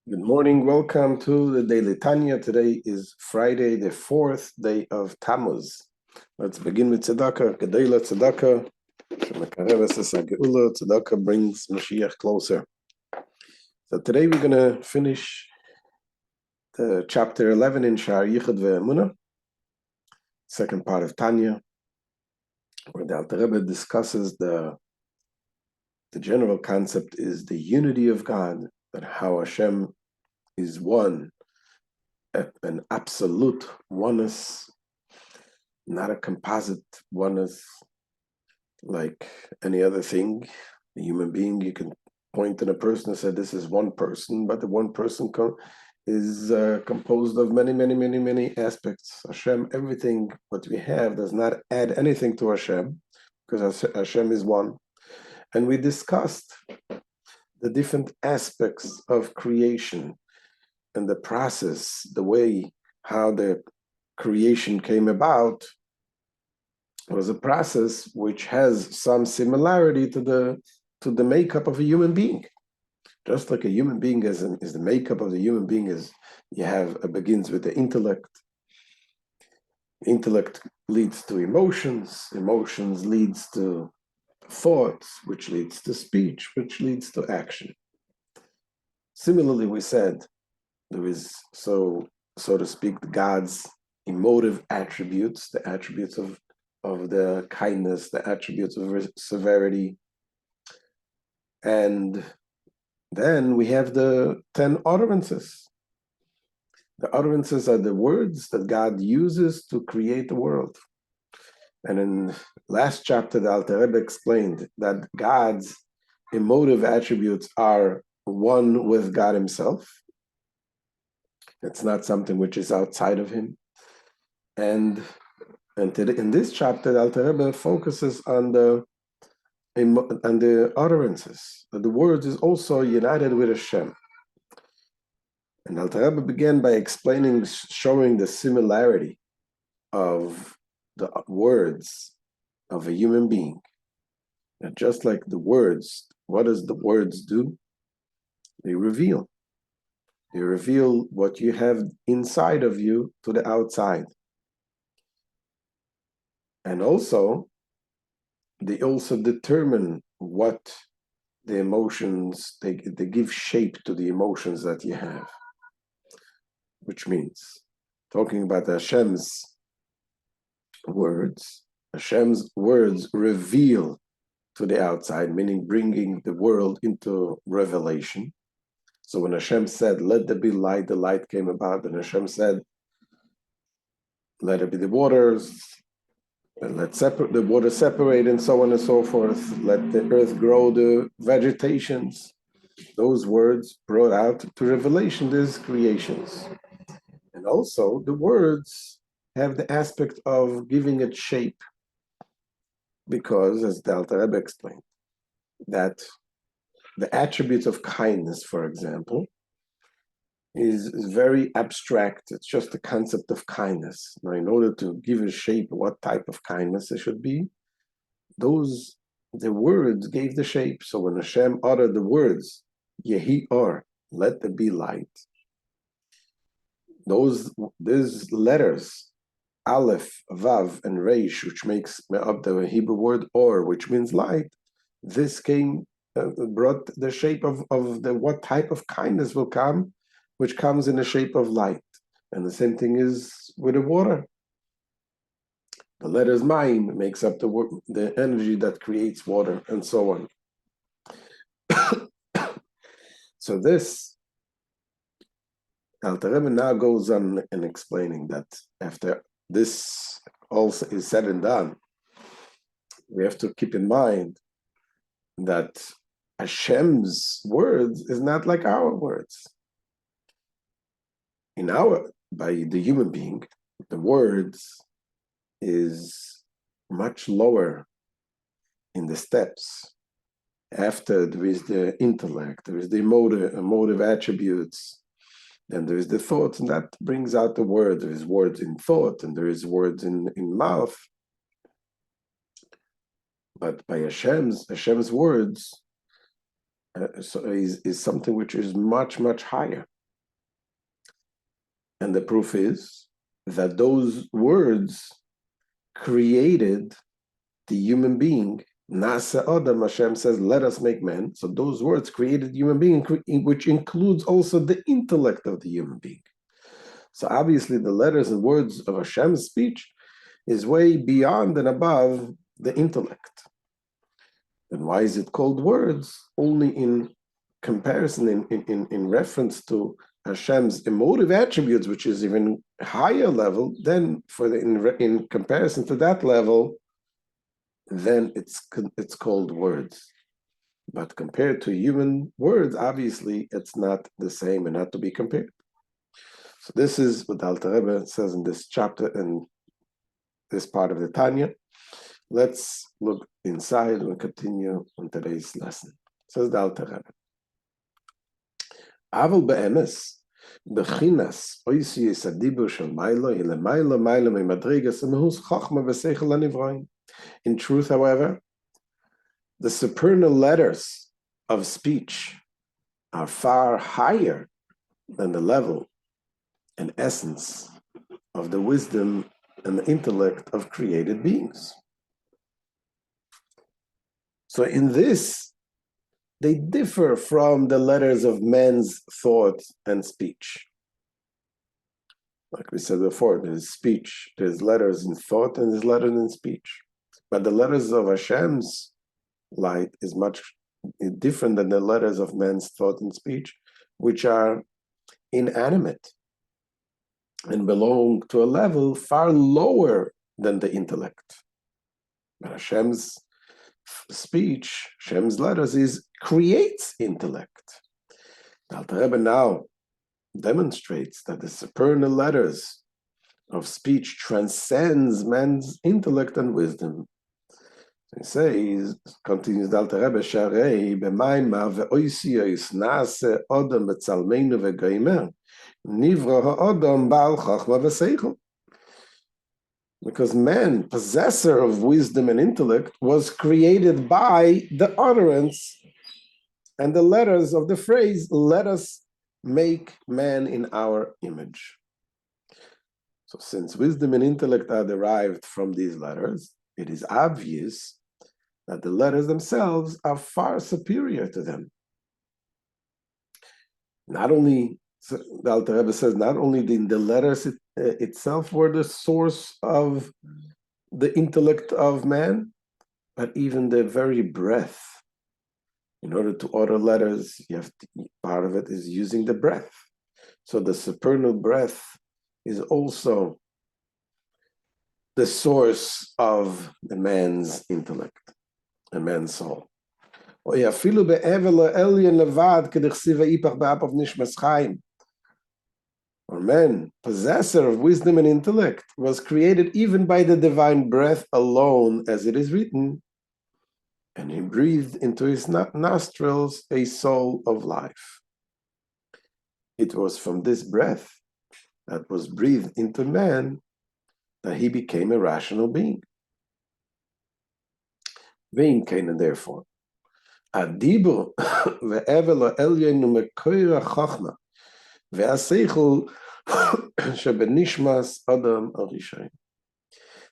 Good morning. Welcome to the Daily Tanya. Today is Friday, the 4th day of Tamuz. Let's begin with tzedakah. Gedela tzedakah. Tzedakah brings Mashiach closer. So today we're going to finish the chapter 11 in Shar, Yichud VeHaEmuna, second part of Tanya, where the Alter Rebbe discusses the general concept is the unity of God, that how Hashem is one, an absolute oneness, not a composite oneness like any other thing. A human being, you can point at a person and say this is one person, but the one person is composed of many aspects. Hashem, everything what we have does not add anything to Hashem, because Hashem is one. And we discussed the different aspects of creation and the process, the way how the creation came about was a process which has some similarity to the makeup of a human being. Just like a human being is the makeup of the human being is begins with the intellect. Intellect leads to emotions. Emotions leads to thoughts, which leads to speech, which leads to action. Similarly, we said there is, so to speak, God's emotive attributes, the attributes of the kindness, the attributes of severity. And then we have the 10 utterances. The utterances are the words that God uses to create the world. And in last chapter, the Alter Rebbe explained that God's emotive attributes are one with God himself. It's not something which is outside of him. And in this chapter, the Alter Rebbe focuses on the utterances. The words is also united with Hashem. And Alter Rebbe began by explaining, showing the similarity of the words of a human being. And just like the words, what does the words do? They reveal. They reveal what you have inside of you to the outside. And also, they also determine what the emotions, they give shape to the emotions that you have. Which means, talking about Hashem's words reveal to the outside, meaning bringing the world into revelation. So when Hashem said, let there be light, the light came about, and Hashem said, let it be the waters, and let the water separate, and so on and so forth. Let the earth grow the vegetations. Those words brought out to revelation these creations. And also, the words have the aspect of giving it shape, because, as the Alter Rebbe explained, that the attributes of kindness, for example, is very abstract. It's just the concept of kindness. Now, in order to give a shape what type of kindness it should be, the words gave the shape. So when Hashem uttered the words, Yehi Or, let there be light, these letters, Aleph, Vav, and Reish, which makes up the Hebrew word Or, which means light, this brought the shape of what type of kindness will come, which comes in the shape of light. And the same thing is with the water. The letters Mayim makes up the energy that creates water, and so on. So this, Alter Rebbe now goes on in explaining that after this also is said and done, we have to keep in mind that Hashem's words is not like our words. By the human being, the words is much lower in the steps. After there is the intellect, there is the emotive attributes, then there is the thoughts, and that brings out the word. There is words in thought, and there is words in mouth. But by Hashem's words, is something which is much higher. And the proof is that those words created the human being. Nasa Adam, Hashem says, let us make man. So those words created human being, which includes also the intellect of the human being. So obviously the letters and words of Hashem's speech is way beyond and above the intellect. And why is it called words? Only in comparison, in reference to Hashem's emotive attributes, which is even higher level, then in comparison to that level, then it's called words. But compared to human words, obviously it's not the same and not to be compared. So this is what the Alter Rebbe says in this chapter and this part of the Tanya. Let's look inside and continue on today's lesson. Says the Alter Rebbe. Aval be'emes, bechinas oisiyes adibur shel mailo, ile mailo memadrigas emehus chochma v'seichel hanivroim. In truth, however, the supernal letters of speech are far higher than the level and essence of the wisdom and the intellect of created beings. So in this, they differ from the letters of men's thought and speech. Like we said before, there's speech, there's letters in thought, and there's letters in speech. But the letters of Hashem's light is much different than the letters of men's thought and speech, which are inanimate and belong to a level far lower than the intellect. But Hashem's speech, Hashem's letters creates intellect. The Alter Rebbe now demonstrates that the supernal letters of speech transcends man's intellect and wisdom. He says, continues the Alter Rebbe, Sharei b'mayma ve'oisiyos nase odom b'tzalmeinu v'goymer nivra ha'odom ba'al chachma v'seichel. Because man, possessor of wisdom and intellect, was created by the utterance and the letters of the phrase, let us make man in our image. So since wisdom and intellect are derived from these letters, it is obvious that the letters themselves are far superior to them. Not only, the Alter Rebbe says, not only the letters itself were the source of the intellect of man, but even the very breath. In order to utter letters, part of it is using the breath. So the supernal breath is also the source of the man's intellect, the man's soul. Or man, possessor of wisdom and intellect, was created even by the divine breath alone, as it is written, and he breathed into his nostrils a soul of life. It was from this breath that was breathed into man that he became a rational being. And therefore, adibur ve'evel ha'elyon u'mekoira chachma ve'aseichel shebenishmas adam arishayin.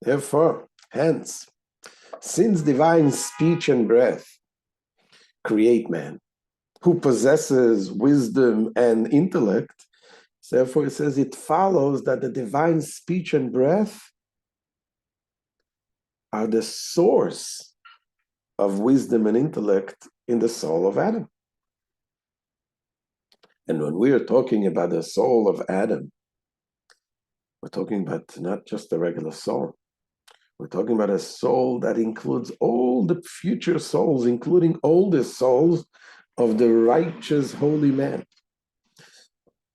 Therefore, hence, since divine speech and breath create man, who possesses wisdom and intellect, therefore it says it follows that the divine speech and breath are the source of wisdom and intellect in the soul of Adam. And when we are talking about the soul of Adam, we're talking about not just a regular soul. We're talking about a soul that includes all the future souls, including all the souls of the righteous holy man,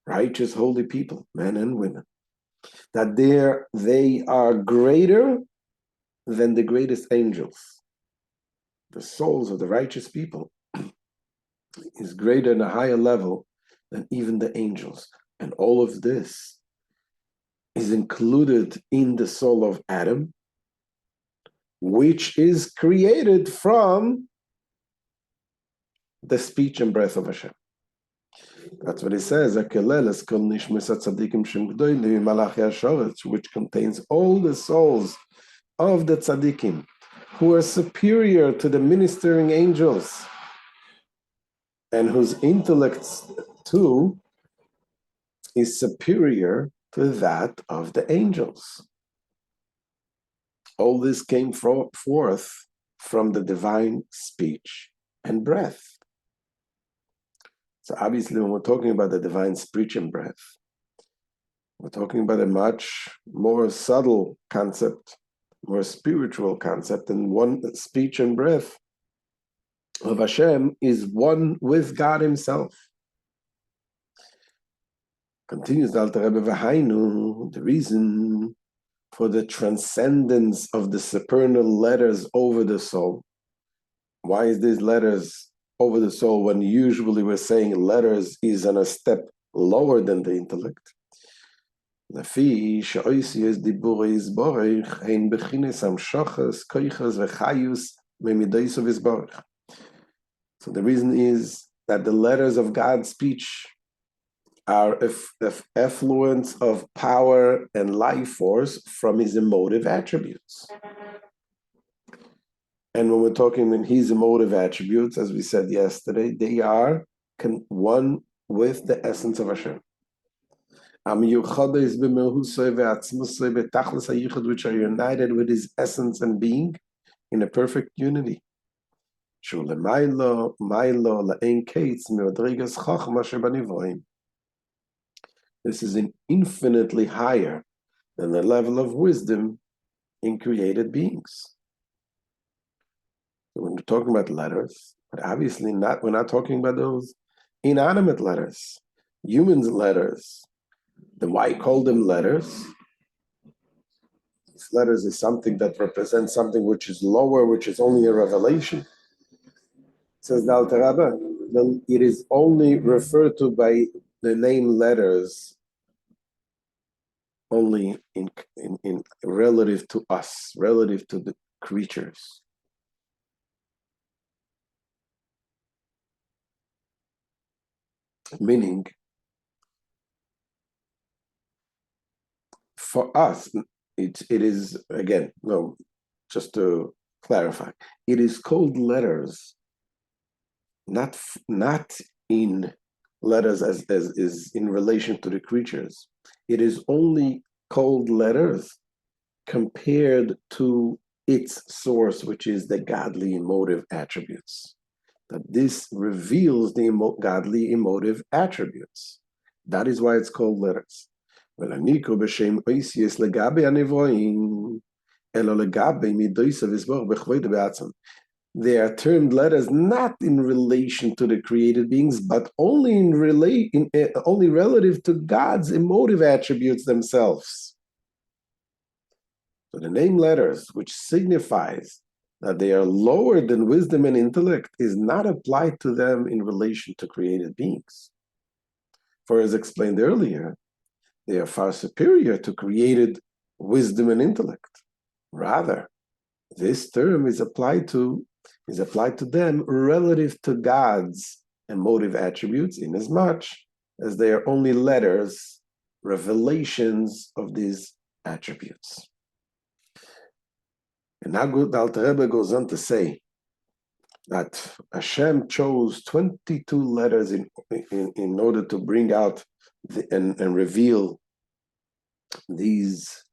righteous holy people, men and women, that they are greater than the greatest angels. The souls of the righteous people is greater in a higher level than even the angels. And all of this is included in the soul of Adam, which is created from the speech and breath of Hashem. That's what he says, which contains all the souls of the tzaddikim, who are superior to the ministering angels, and whose intellects too is superior to that of the angels. All this came forth from the divine speech and breath. So obviously, when we're talking about the divine speech and breath, we're talking about a much more subtle concept, more spiritual concept, and one speech and breath of Hashem is one with God Himself. Continues the Alter Rebbe, V'hainu, the reason for the transcendence of the supernal letters over the soul. Why is these letters over the soul when usually we're saying letters is on a step lower than the intellect? So the reason is that the letters of God's speech are effluence of power and life force from His emotive attributes. And when we're talking in His emotive attributes, as we said yesterday, they are one with the essence of Hashem. Which are united with His essence and being in a perfect unity. This is infinitely higher than the level of wisdom in created beings. So when we're talking about letters, but obviously we're not talking about those inanimate letters, humans' letters. Then why call them letters? These letters is something that represents something which is lower, which is only a revelation. Says the Alter Rebbe, then it is only referred to by the name letters only in relative to us, relative to the creatures. Meaning, for us, it is, again, no, just to clarify, it is called letters, not in letters as is in relation to the creatures. It is only called letters compared to its source, which is the godly emotive attributes. That this reveals the godly emotive attributes. That is why it's called letters. They are termed letters not in relation to the created beings, but only only relative to God's emotive attributes themselves. So the name letters, which signifies that they are lower than wisdom and intellect, is not applied to them in relation to created beings. For as explained earlier, they are far superior to created wisdom and intellect. Rather, this term is applied to them relative to God's emotive attributes, inasmuch as they are only letters, revelations of these attributes. And now the Alter Rebbe goes on to say that Hashem chose 22 letters in order to bring out and reveal these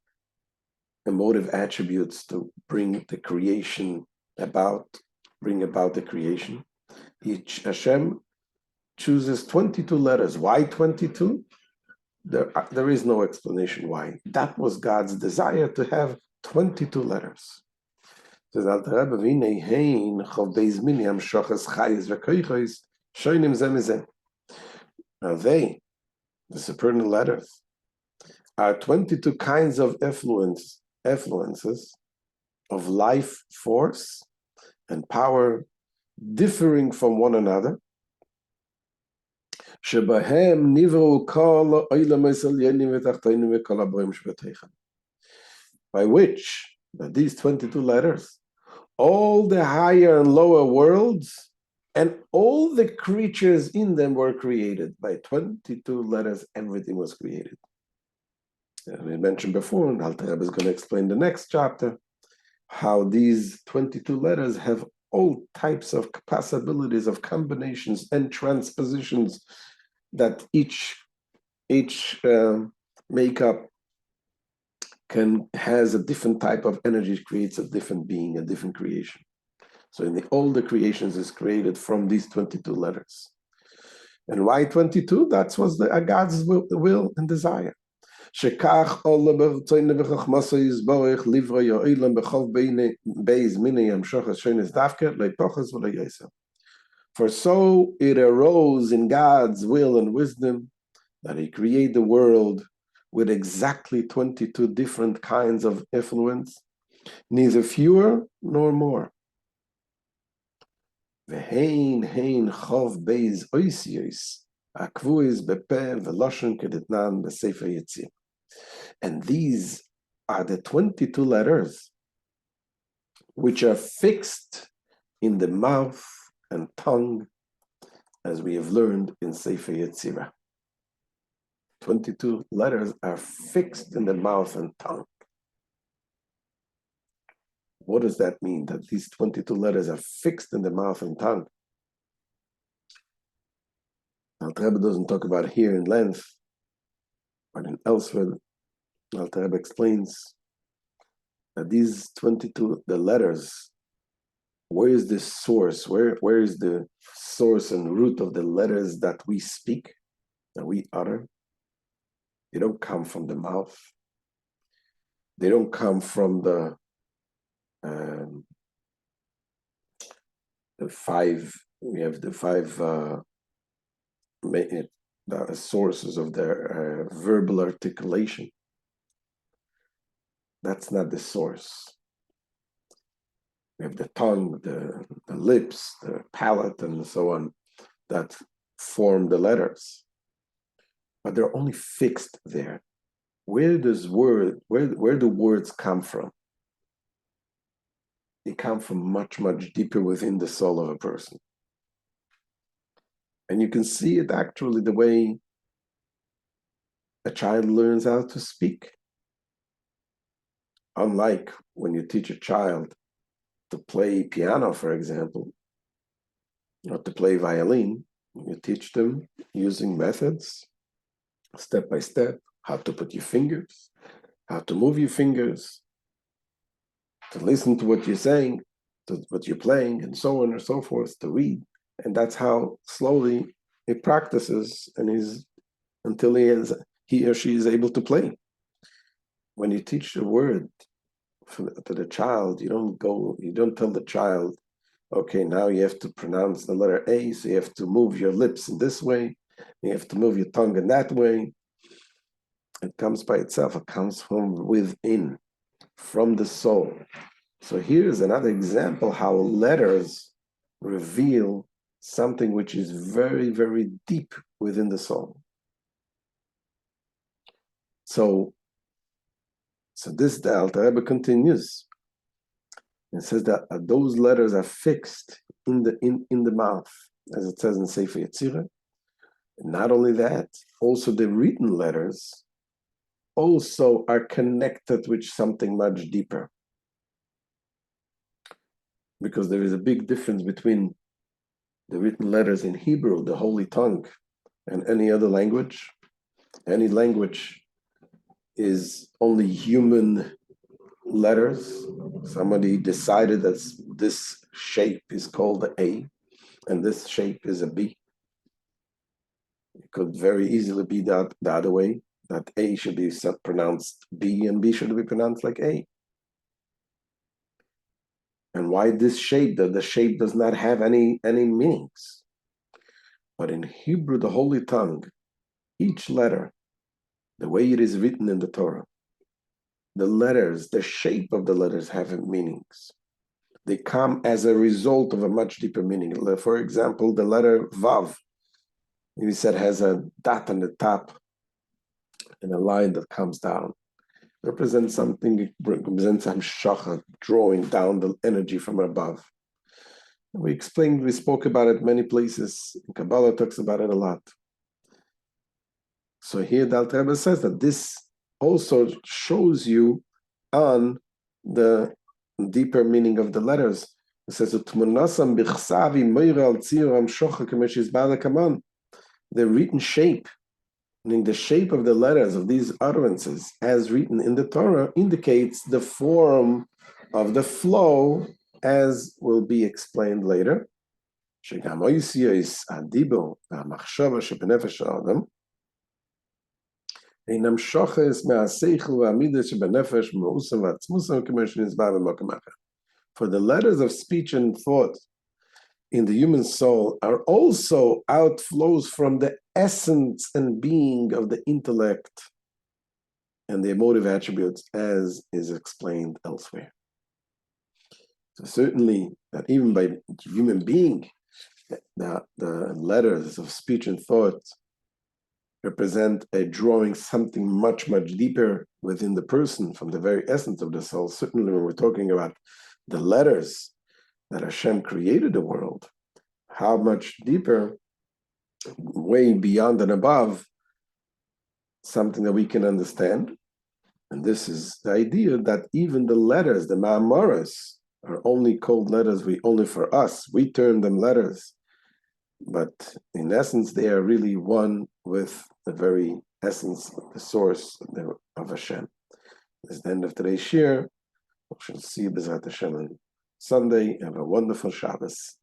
emotive attributes, to bring the creation about, the creation. Hashem chooses 22 letters. Why 22? There is no explanation why. That was God's desire, to have 22 letters. Now they, the supernal letters, are 22 kinds of effluences of life force and power differing from one another, by which, by these 22 letters, all the higher and lower worlds And all the creatures in them were created. By 22 letters, everything was created. And we mentioned before, and Alter Rebbe is going to explain the next chapter, how these 22 letters have all types of possibilities of combinations and transpositions that each makeup has a different type of energy, creates a different being, a different creation. So all the creations is created from these 22 letters. And why 22? That was God's will and desire. שכך עולה ברצונו וחוכמתו יסברך לברוא יועילם בכל בייז מיני ימשוך השונס דווקא לא יפוחז ולא יעשה. For so it arose in God's will and wisdom that he created the world with exactly 22 different kinds of influence, neither fewer nor more. והן חוב בייז אויסיוס הקבויס בפה ולושן כדתנן בספר יציר. And these are the 22 letters which are fixed in the mouth and tongue, as we have learned in Sefer Yetzirah. 22 letters are fixed in the mouth and tongue. What does that mean, that these 22 letters are fixed in the mouth and tongue? Alter Rebbe doesn't talk about it here in length, but in elsewhere, Alter Rebbe explains that these 22, the letters, where is the source? Where is the source and root of the letters that we speak, that we utter? They don't come from the mouth. They don't come from the five. We have the five the sources of their verbal articulation. That's not the source. We have the tongue, the lips, the palate, and so on, that form the letters. But they're only fixed there. Where do words come from? They come from much, much deeper within the soul of a person. And you can see it actually the way a child learns how to speak. Unlike when you teach a child to play piano, for example, or to play violin, you teach them using methods, step by step, how to put your fingers, how to move your fingers, to listen to what you're saying, to what you're playing, and so on and so forth, to read. And that's how slowly he practices until he or she is able to play. When you teach a word to the child, you don't tell the child, okay, now you have to pronounce the letter A, so you have to move your lips in this way, you have to move your tongue in that way. It comes by itself. It comes from within, from the soul. So here's another example how letters reveal something which is very, very deep within the soul. So this, the Alter Rebbe continues and says that those letters are fixed in the mouth, as it says in Sefer Yetzirah. And not only that, also the written letters also are connected with something much deeper. Because there is a big difference between the written letters in Hebrew, the holy tongue, and any other language. Any language is only human letters. Somebody decided that this shape is called the A, and this shape is a B. It could very easily be the other way, that A should be pronounced B, and B should be pronounced like A. And why this shape? That the shape does not have any meanings. But in Hebrew, the holy tongue, each letter, the way it is written in the Torah, the letters, the shape of the letters have meanings. They come as a result of a much deeper meaning. For example, the letter Vav, we said, has a dot on the top and a line that comes down. Represents something, it represents Hamshacha, drawing down the energy from above. We explained, we spoke about it many places. Kabbalah talks about it a lot. So here the Alter Rebbe says that this also shows you on the deeper meaning of the letters. It says, the written shape, meaning the shape of the letters of these utterances as written in the Torah, indicates the form of the flow, as will be explained later. For the letters of speech and thought in the human soul are also outflows from the essence and being of the intellect and the emotive attributes, as is explained elsewhere. So certainly that even by human being, the letters of speech and thought represent a drawing something much, much deeper within the person from the very essence of the soul. Certainly when we're talking about the letters that Hashem created the world, how much deeper, way beyond and above, something that we can understand. And this is the idea that even the letters, the ma'amaras, are only called letters only for us. We term them letters. But in essence, they are really one with the very essence, the source of Hashem. This is the end of today's shir. We shall see B'ezrat Hashem on Sunday. Have a wonderful Shabbos.